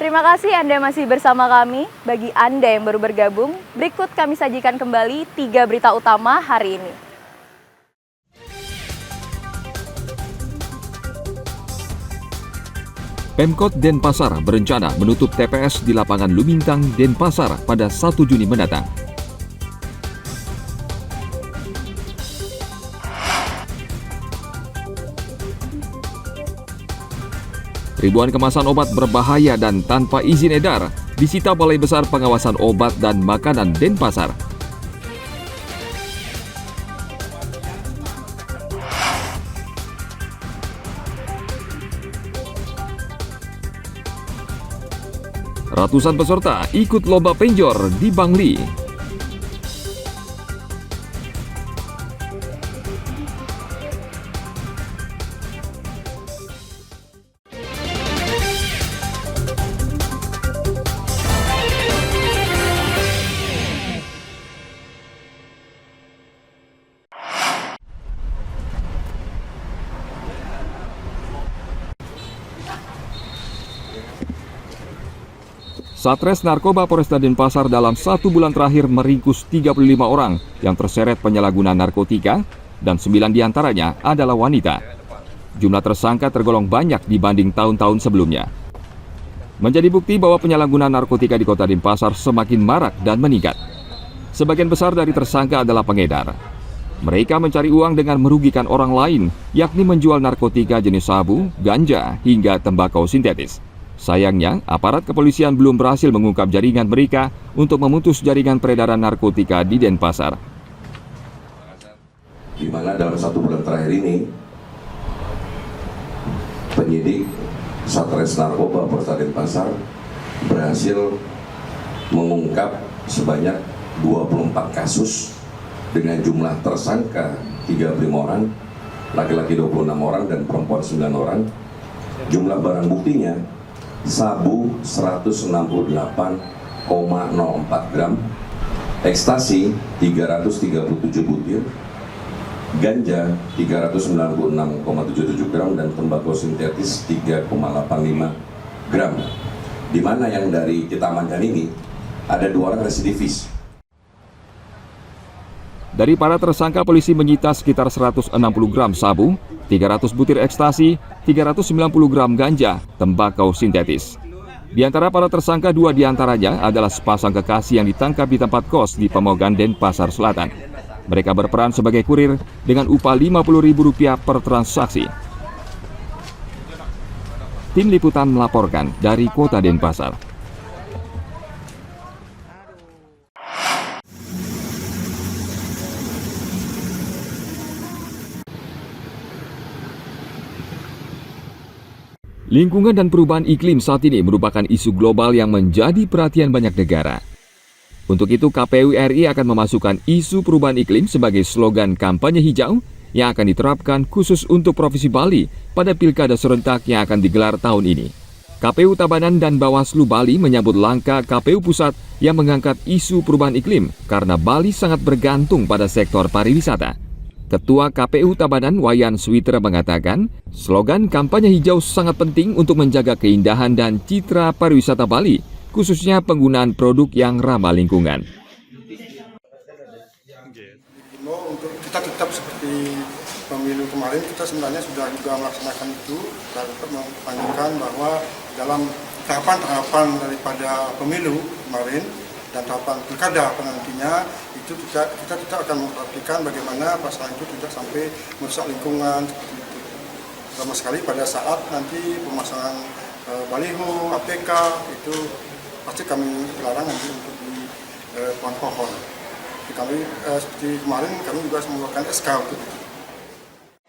Terima kasih Anda masih bersama kami. Bagi Anda yang baru bergabung, berikut kami sajikan kembali 3 berita utama hari ini. Pemkot Denpasar berencana menutup TPS di lapangan Lumintang, Denpasar pada 1 Juni mendatang. Ribuan kemasan obat berbahaya dan tanpa izin edar disita Balai Besar Pengawasan Obat dan Makanan Denpasar. Ratusan peserta ikut lomba penjor di Bangli. Satres Narkoba Polresta Denpasar dalam 1 bulan terakhir meringkus 35 orang yang terseret penyalahgunaan narkotika dan 9 diantaranya adalah wanita. Jumlah tersangka tergolong banyak dibanding tahun-tahun sebelumnya. Menjadi bukti bahwa penyalahgunaan narkotika di kota Denpasar semakin marak dan meningkat. Sebagian besar dari tersangka adalah pengedar. Mereka mencari uang dengan merugikan orang lain, yakni menjual narkotika jenis sabu, ganja, hingga tembakau sintetis. Sayangnya, aparat kepolisian belum berhasil mengungkap jaringan mereka untuk memutus jaringan peredaran narkotika di Denpasar. Di mana dalam 1 bulan terakhir ini, penyidik Satres Narkoba Polresta Denpasar berhasil mengungkap sebanyak 24 kasus dengan jumlah tersangka 35 orang, laki-laki 26 orang dan perempuan 9 orang. Jumlah barang buktinya sabu 168,04 gram, ekstasi 337 butir, ganja 396,77 gram, dan tembakau sintetis 3,85 gram. Di mana yang dari kita amankan ini ada 2 orang residivis. Dari para tersangka, polisi menyita sekitar 160 gram sabu, 300 butir ekstasi, 390 gram ganja, tembakau sintetis. Di antara para tersangka, 2 diantaranya adalah sepasang kekasih yang ditangkap di tempat kos di Pemogan, Denpasar Selatan. Mereka berperan sebagai kurir dengan upah Rp50.000 per transaksi. Tim Liputan melaporkan dari Kota Denpasar. Lingkungan dan perubahan iklim saat ini merupakan isu global yang menjadi perhatian banyak negara. Untuk itu, KPU RI akan memasukkan isu perubahan iklim sebagai slogan kampanye hijau yang akan diterapkan khusus untuk Provinsi Bali pada pilkada serentak yang akan digelar tahun ini. KPU Tabanan dan Bawaslu Bali menyambut langkah KPU Pusat yang mengangkat isu perubahan iklim karena Bali sangat bergantung pada sektor pariwisata. Ketua KPU Tabanan Wayan Switra mengatakan, slogan kampanye hijau sangat penting untuk menjaga keindahan dan citra pariwisata Bali, khususnya penggunaan produk yang ramah lingkungan. Untuk kita tetap seperti pemilu kemarin, kita sebenarnya sudah juga melaksanakan itu, dan tetap menganjurkan bahwa dalam tahapan-tahapan daripada pemilu kemarin dan tahapan pilkada nantinya, itu kita tetap akan memperhatikan bagaimana pasangan itu tidak sampai merusak lingkungan seperti itu. Sama sekali pada saat nanti pemasangan baliho, APK itu pasti kami larang nanti untuk di pohon-pohon. Kami seperti kemarin kami juga mengeluarkan SK untuk itu.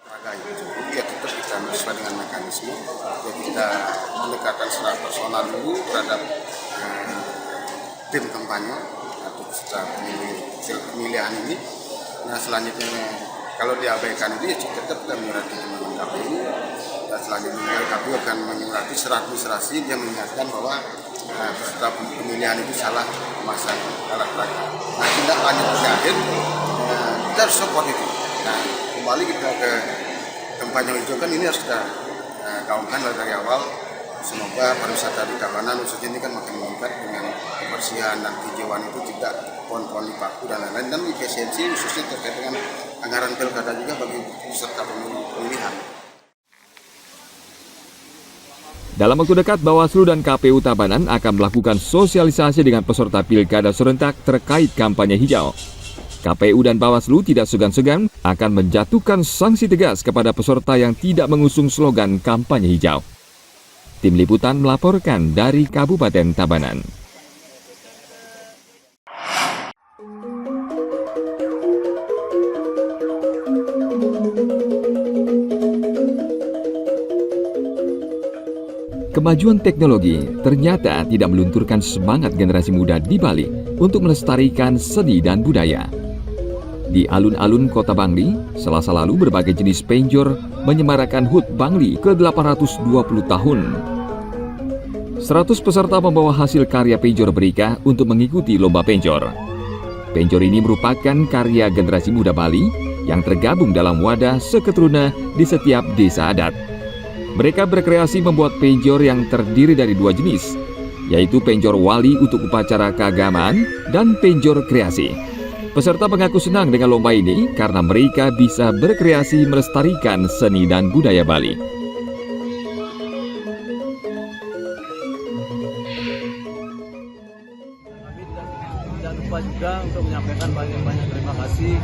Maka itu ya tetap kita sesuai dengan mekanisme, ya kita mendekatkan secara personal dulu terhadap tim kampanye atau peserta pemilihan ini. Nah selanjutnya kalau diabaikan itu ya tetap kita menyurati teman KPU, dan selanjutnya KPU akan menyurati surat administrasi yang mengingatkan bahwa peserta pemilihan itu salah memasang alat peraga. Nah tindak lanjut terakhir kita harus support itu. Nah kembali kita ke kampanye hijau kan ini harus kita gaungkan dari awal semoga pariwisata di Tabanan khususnya ini kan makin meningkat dengan kebersihan dan kehijauan itu tidak pohon-pohon dipaku dan lain-lain, dan efisiensi khususnya terkait dengan anggaran pilkada juga bagi peserta pemilihan. Dalam waktu dekat, Bawaslu dan KPU Tabanan akan melakukan sosialisasi dengan peserta pilkada serentak terkait kampanye hijau. KPU dan Bawaslu tidak segan-segan akan menjatuhkan sanksi tegas kepada peserta yang tidak mengusung slogan kampanye hijau. Tim Liputan melaporkan dari Kabupaten Tabanan. Kemajuan teknologi ternyata tidak melunturkan semangat generasi muda di Bali untuk melestarikan seni dan budaya. Di alun-alun Kota Bangli, Selasa lalu berbagai jenis penjor menyemarakan HUT Bangli ke-820 tahun. 100 peserta membawa hasil karya penjor mereka untuk mengikuti lomba penjor. Penjor ini merupakan karya generasi muda Bali yang tergabung dalam wadah seketruna di setiap desa adat. Mereka berkreasi membuat penjor yang terdiri dari 2 jenis, yaitu penjor wali untuk upacara keagamaan dan penjor kreasi. Peserta mengaku senang dengan lomba ini karena mereka bisa berkreasi melestarikan seni dan budaya Bali. Jangan lupa juga untuk menyampaikan banyak-banyak terima kasih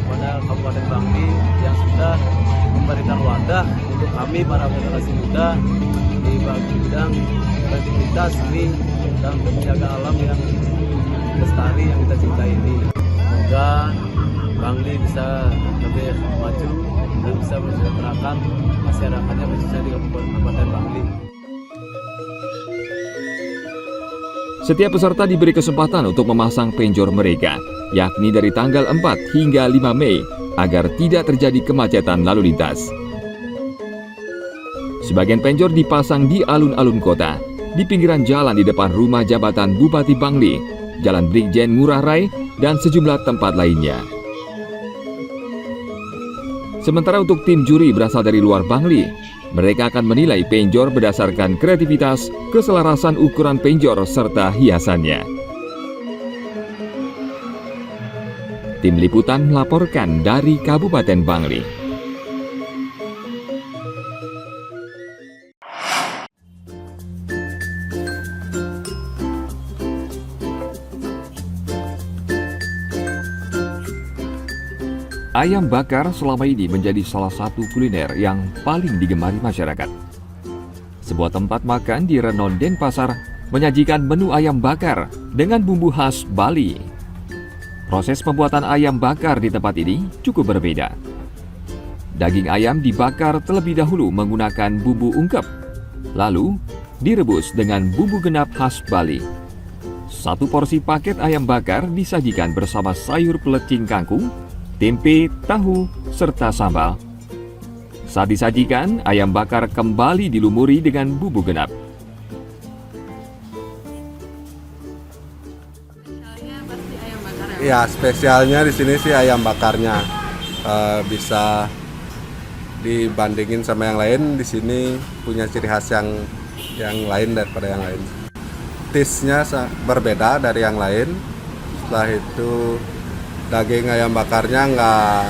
kepada Kabupaten Bangli yang sudah memberikan wadah untuk kami para generasi muda di bidang kreativitas, seni, dan menjaga alam yang lestari yang kita cintai ini. Semoga Bangli bisa lebih maju dan bisa mensejahterakan masyarakatnya khususnya di Kabupaten Bangli. Setiap peserta diberi kesempatan untuk memasang penjor mereka, yakni dari tanggal 4 hingga 5 Mei, agar tidak terjadi kemacetan lalu lintas. Sebagian penjor dipasang di alun-alun kota, di pinggiran jalan di depan rumah jabatan Bupati Bangli, Jalan Brigjen Ngurah Rai, dan sejumlah tempat lainnya. Sementara untuk tim juri berasal dari luar Bangli, mereka akan menilai penjor berdasarkan kreativitas, keselarasan ukuran penjor, serta hiasannya. Tim Liputan melaporkan dari Kabupaten Bangli. Ayam bakar selama ini menjadi salah satu kuliner yang paling digemari masyarakat. Sebuah tempat makan di Renon, Denpasar menyajikan menu ayam bakar dengan bumbu khas Bali. Proses pembuatan ayam bakar di tempat ini cukup berbeda. Daging ayam dibakar terlebih dahulu menggunakan bumbu ungkep, lalu direbus dengan bumbu genap khas Bali. Satu porsi paket ayam bakar disajikan bersama sayur pelecing kangkung, tempe, tahu, serta sambal. Saat disajikan, ayam bakar kembali dilumuri dengan bumbu genap. Ya, spesialnya di sini sih ayam bakarnya. Bisa dibandingin sama yang lain, di sini punya ciri khas yang lain daripada yang lain. Taste-nya berbeda dari yang lain. Setelah itu daging ayam bakarnya nggak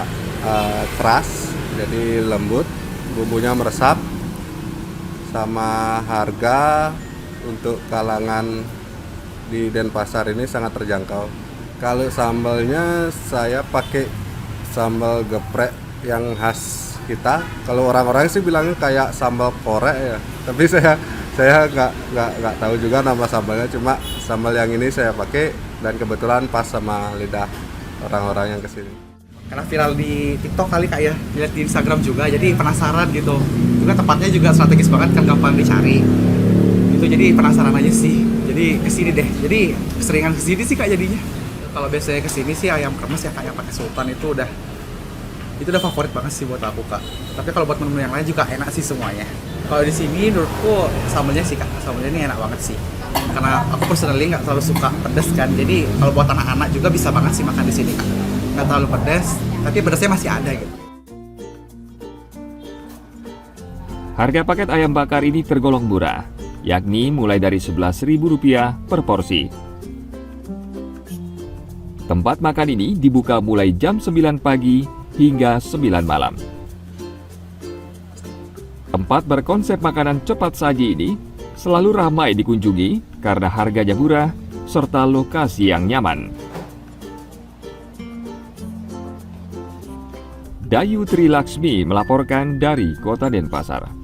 keras, jadi lembut, bumbunya meresap, sama harga untuk kalangan di Denpasar ini sangat terjangkau. Kalau sambalnya saya pakai sambal geprek yang khas kita. Kalau orang-orang sih bilangnya kayak sambal korek ya, tapi saya nggak tahu juga nama sambalnya. Cuma sambal yang ini saya pakai dan kebetulan pas sama lidah orang-orang yang kesini. Karena viral di TikTok kali Kak ya, lihat di Instagram juga, jadi penasaran gitu. Juga tempatnya juga strategis banget kan, gampang dicari. Itu jadi penasaran aja sih. Jadi kesini deh. Jadi keseringan kesini sih Kak jadinya. Kalau biasanya kesini sih ayam kremes ya Kak, yang pakai sultan itu udah favorit banget sih buat aku Kak. Tapi kalau buat menu yang lain juga enak sih semuanya. Kalau di sini menurutku sambalnya sih Kak, sambalnya ini enak banget sih. Karena aku personally nggak terlalu suka pedas kan, jadi kalau buat anak-anak juga bisa banget sih makan di sini Kak. Nggak terlalu pedas, tapi pedasnya masih ada gitu. Harga paket ayam bakar ini tergolong murah, yakni mulai dari Rp11.000 per porsi. Tempat makan ini dibuka mulai jam 9 pagi hingga 9 malam. Tempat berkonsep makanan cepat saji ini selalu ramai dikunjungi karena harganya murah serta lokasi yang nyaman. Dayu Trilaksmi melaporkan dari Kota Denpasar.